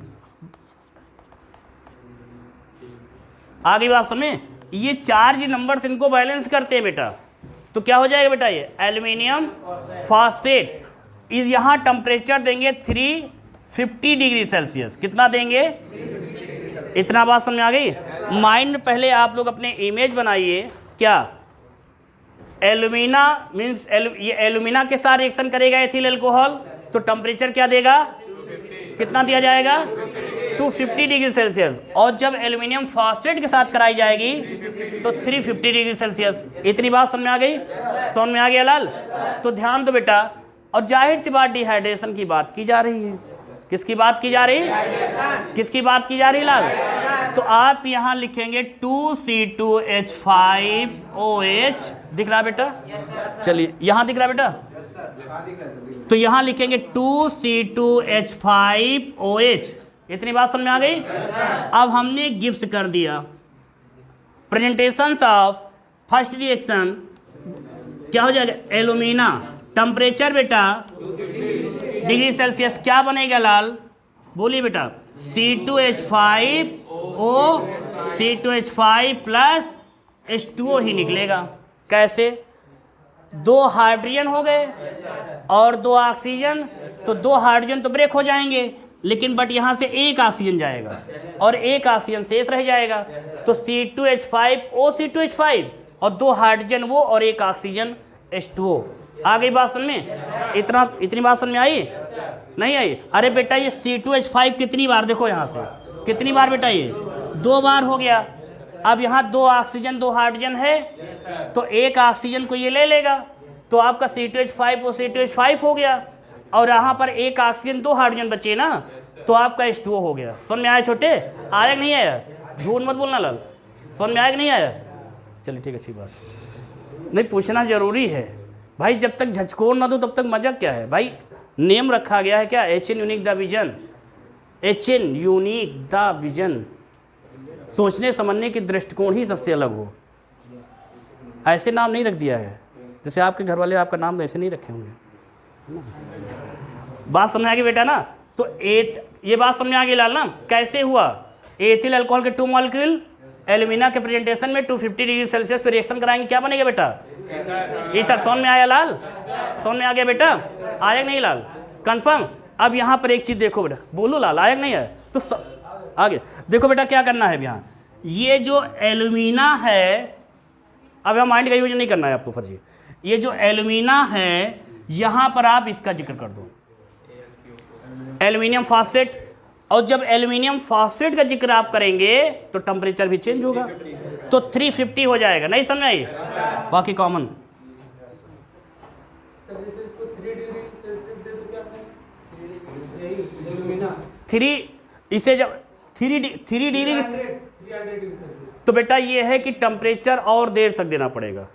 आगे बात समझ, ये चार्ज नंबर्स इनको बैलेंस करते हैं बेटा। तो क्या हो जाएगा बेटा? ये एल्यूमिनियम फॉस्फेट। यहाँ टेम्परेचर देंगे 350 डिग्री सेल्सियस। कितना देंगे? इतना बात समझ आ गई? माइंड पहले आप लोग अपने इमेज बनाइए। क्या एल्यूमिना मीन्स ये एल्यूमिना के साथ रिएक्शन करेगा एथिल अल्कोहल, तो टेम्परेचर क्या देगा? कितना दिया जाएगा? 250 डिग्री सेल्सियस। और जब एल्यूमिनियम फॉस्फेट के साथ कराई जाएगी तो 350 डिग्री सेल्सियस। इतनी बात समझ में आ गई? समझ में आ गया लाल? तो ध्यान दो बेटा। और जाहिर सी बात डिहाइड्रेशन की बात की जा रही है। किसकी बात की जा रही है? किसकी बात की जा रही है लाल? तो आप यहाँ लिखेंगे 2C2H5OH। दिख रहा बेटा? चलिए, यहाँ दिख रहा बेटा? तो यहाँ लिखेंगे 2C2H5OH। इतनी बात समझ में आ गई? अब हमने गिफ्ट कर दिया। प्रेजेंटेशंस ऑफ फर्स्ट रिएक्शन क्या हो जाएगा? एल्यूमिना। टेम्परेचर बेटा डिग्री सेल्सियस क्या बनेगा लाल? बोलिए बेटा। C2H5O C2H5 प्लस H2O ही निकलेगा। कैसे? 2 हाइड्रोजन हो गए और 2 ऑक्सीजन, तो 2 हाइड्रोजन तो ब्रेक हो जाएंगे, लेकिन बट यहाँ से 1 ऑक्सीजन जाएगा और 1 ऑक्सीजन शेष रह जाएगा। तो C2H5O C2H5 और 2 हाइड्रोजन वो और 1 ऑक्सीजन H2O। आ गई बात समझ में? इतनी बात समझ में आई? नहीं आई? अरे बेटा ये C2H5 कितनी बार, देखो यहाँ से कितनी बार बेटा? ये 2 बार हो गया। अब यहाँ 2 ऑक्सीजन 2 हाइड्रोजन है, तो 1 ऑक्सीजन को ये ले लेगा, तो आपका C2H5 C2H5 हो गया। और यहाँ पर 1 ऑक्सीजन 2 हाइड्रोजन बचे ना, तो आपका H2O हो गया। समझ में आया छोटे? आया कि नहीं आया? झूठ मत बोलना लाल। समझ में आया कि नहीं आया? चलिए ठीक, अच्छी बात। नहीं, पूछना जरूरी है भाई, जब तक झचकोर ना दो तब तक मजा क्या है भाई। नेम रखा गया है क्या? HN unique the vision. HN unique the vision, सोचने समझने की दृष्टिकोण ही सबसे अलग हो। ऐसे नाम नहीं रख दिया है, जैसे आपके घर वाले आपका नाम ऐसे नहीं रखे होंगे। बात समझ आ गई बेटा ना? तो ये बात समझ आ गई लाल ना? कैसे हुआ? एथिल अल्कोहल के 2 मॉलिक्यूल एल्यूमिना के प्रेजेंटेशन में 250 डिग्री सेल्सियस पे रिएक्शन कराएंगे, क्या बनेगा बेटा? ईथर। समझ में आया लाल? समझ में आ गया बेटा? आया नहीं लाल? कंफर्म? अब यहाँ पर एक चीज देखो बेटा, बोलो लाल आया नहीं है? तो आगे देखो बेटा, क्या करना है यहाँ। ये जो एल्यूमिना है, अब यहाँ माइंड का यूज नहीं करना है आपको फर्जी। ये जो एल्यूमिना है, यहाँ पर आप इसका जिक्र कर दो, एल्यूमिनियम फॉस्फेट। और जब एल्यूमिनियम फॉस्फेट का जिक्र आप करेंगे तो टेम्परेचर भी चेंज होगा, तो 350 हो जाएगा। नहीं समझ आई? बाकी कॉमन 3, इसे जब 3 डिग्री, तो बेटा ये है कि टेम्परेचर और देर तक देना पड़ेगा।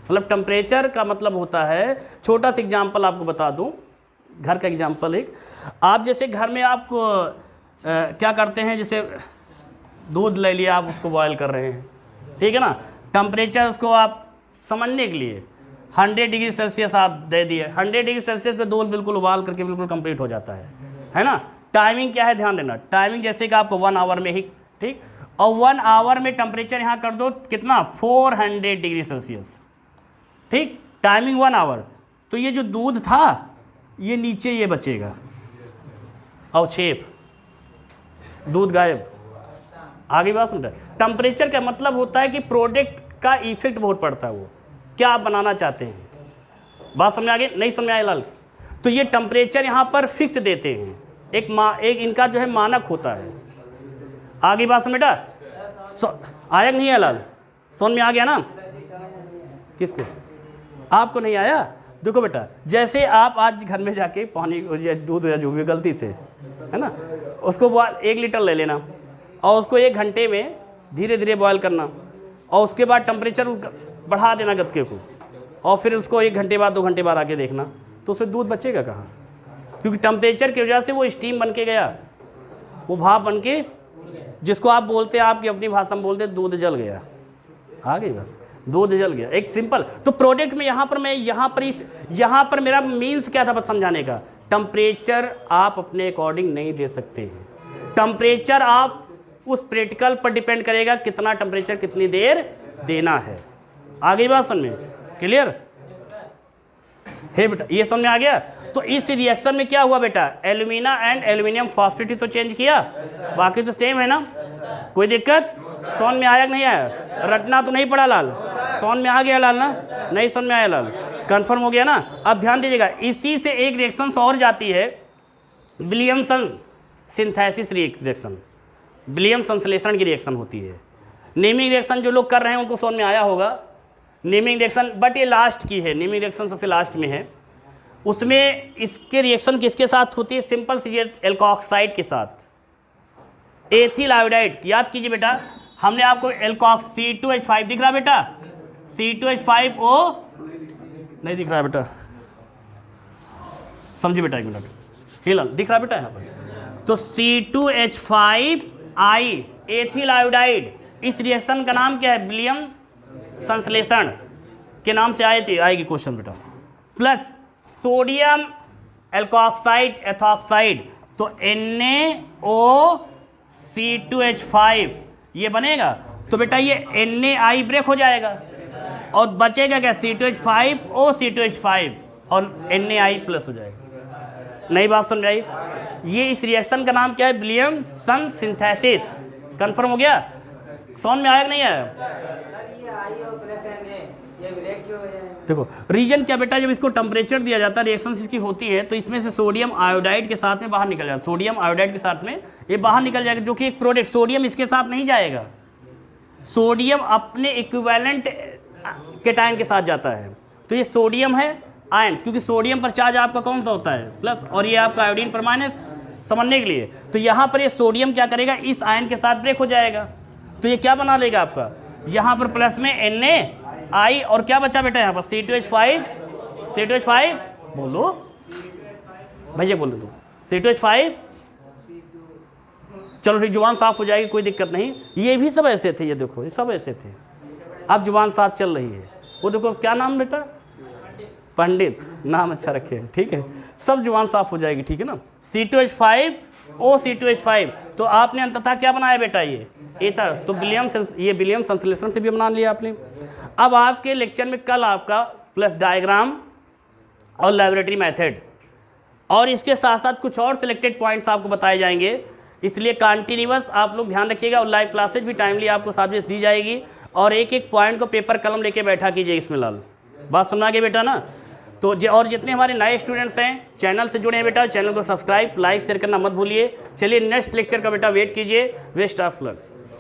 मतलब टेम्परेचर का मतलब होता है, छोटा सा एग्जांपल आपको बता दूं, घर का एग्जांपल एक। आप जैसे घर में आपको क्या करते हैं, जैसे दूध ले लिया, आप उसको बॉयल कर रहे हैं, ठीक है ना? टेम्परेचर उसको आप समझने के लिए 100 डिग्री सेल्सियस आप दे दिए। 100 डिग्री सेल्सियस पे दूध बिल्कुल उबाल करके बिल्कुल कंप्लीट हो जाता है ना? टाइमिंग क्या है, ध्यान देना। टाइमिंग जैसे कि आपको 1 आवर में ही, ठीक, और 1 आवर में टेम्परेचर यहाँ कर दो कितना, 400 डिग्री सेल्सियस, ठीक। Timing 1 hour. तो ये जो दूध था ये नीचे ये बचेगा, अवक्षेप, दूध गायब। आगे बात समझ। टेम्परेचर का मतलब होता है कि प्रोडक्ट का इफेक्ट बहुत पड़ता है, वो क्या आप बनाना चाहते हैं। बात समझ आ गई? नहीं समझ आए लाल? तो ये टेम्परेचर यहाँ पर फिक्स देते हैं, एक इनका जो है मानक होता है। आगे बात समझ बेटा? आया नहीं है लाल? समझ में आ गया ना? किसको? आपको नहीं आया? देखो बेटा, जैसे आप आज घर में जाके पानी या दूध या जो भी गलती से, है ना, उसको 1 लीटर ले लेना और उसको 1 घंटे में धीरे धीरे बॉयल करना, और उसके बाद टेम्परेचर बढ़ा देना गत्के को, और फिर उसको 1 घंटे बाद 2 घंटे बाद आके देखना, तो उसमें दूध बचेगा कहाँ? क्योंकि टेम्परेचर की वजह से वो स्टीम बन के गया, वो भाप बन के जिसको आप बोलते हैं, आपकी अपनी भाषा में बोलते हैं दूध जल गया, आ गई बस, दूध जल गया, एक सिंपल। तो प्रोडक्ट में यहाँ पर मेरा मीन्स क्या था बस समझाने का, टेम्परेचर आप अपने अकॉर्डिंग नहीं दे सकते हैं। टेम्परेचर आप उस प्रैक्टिकल पर डिपेंड करेगा कितना टेम्परेचर कितनी देर देना है। आ गई बात समझ में? क्लियर है बेटा? ये समझ में आ गया? तो इस रिएक्शन में क्या हुआ बेटा, एल्यूमिना एंड एल्यूमिनियम फॉस्फेट ही तो चेंज किया, बाकी तो सेम है ना, कोई दिक्कत? समझ में आया कि नहीं आया? रटना तो नहीं पड़ा लाल? समझ में आ गया लाल ना? नहीं समझ में आया लाल? कंफर्म हो गया ना? अब ध्यान दीजिएगा, इसी से एक रिएक्शन और जाती है, विलियमसन सिंथेसिस रिएक्शन, विलियम संश्लेषण की रिएक्शन होती है। नेमिंग रिएक्शन जो लोग कर रहे हैं उनको समझ में आया होगा, नेमिंग रिएक्शन, बट ये लास्ट की है, नेमिंग रिएक्शन सबसे लास्ट में है। उसमें इसके रिएक्शन किसके साथ होती है? सिंपल सी एल्कोक्साइड के साथ, एथिल आयोडाइड। याद कीजिए बेटा, हमने आपको एल्कोक्स C2H5 दिख रहा बेटा, C2H5O नहीं दिख रहा है बेटा, समझिए बेटा एक मिनट, हिलल दिख रहा बेटा यहाँ पर। तो C2H5I एथिल आयोडाइड, इस रिएक्शन का नाम क्या है? विलियम संश्लेषण के नाम से आएगी क्वेश्चन बेटा। प्लस सोडियम एल्कोक्साइड एथॉक्साइड, तो NaOC2H5 ये बनेगा, तो बेटा ये NaI ब्रेक हो जाएगा और बचेगा क्या? C2H5OC2H5 और NaI प्लस हो जाएगा। नई बात समझ आई? ये इस रिएक्शन का नाम क्या है? William synthesis. कंफर्म हो गया? समझ में आया कि नहीं आया? देखो रीजन क्या बेटा, जब इसको टेम्परेचर दिया जाता है, रिएक्शन इसकी होती है, तो इसमें से सोडियम आयोडाइड के साथ में बाहर निकल जाएगा, सोडियम आयोडाइड के साथ में ये बाहर निकल जाएगा, जो कि एक प्रोडक्ट, सोडियम इसके साथ नहीं जाएगा, सोडियम अपने इक्विवेलेंट कैटायन के साथ जाता है। तो ये सोडियम है आयन, क्योंकि सोडियम पर चार्ज आपका कौन सा होता है? प्लस, और ये आपका आयोडीन पर माइनस, समझने के लिए। तो यहाँ पर ये सोडियम क्या करेगा? इस आयन के साथ ब्रेक हो जाएगा, तो ये क्या बना लेगा आपका? यहाँ पर प्लस में NaI, और क्या बचा बेटा यहाँ पर? C2H5 बोलो भैया, बोलो तो C2H5। चलो ठीक, जुबान साफ हो जाएगी, कोई दिक्कत नहीं। ये भी सब ऐसे थे, ये देखो ये सब ऐसे थे, अब जुबान साफ चल रही है। वो देखो क्या नाम बेटा? पंडित, नाम अच्छा रखे, ठीक है, सब जुबान साफ हो जाएगी, ठीक है ना। C2H5OC2H5, तो आपने अंततः क्या बनाया बेटा? ये ईथर, तो विलियम संश्लेषण से भी बना लिया आपने। अब आपके लेक्चर में कल आपका प्लस डायग्राम और लैबोरेटरी मेथड, और इसके साथ साथ कुछ और सिलेक्टेड पॉइंट्स आपको बताए जाएंगे, इसलिए कंटिन्यूअस आप लोग ध्यान रखिएगा, और लाइव क्लासेज भी टाइमली आपको सर्विस दी जाएगी, और एक एक पॉइंट को पेपर कलम लेके बैठा कीजिए इसमें लाल। बात समझ आ गई बेटा ना? तो और जितने हमारे नए स्टूडेंट्स हैं चैनल से जुड़े हैं बेटा, चैनल को सब्सक्राइब लाइक शेयर करना मत भूलिए। चलिए नेक्स्ट लेक्चर का बेटा वेट कीजिए। Best of luck.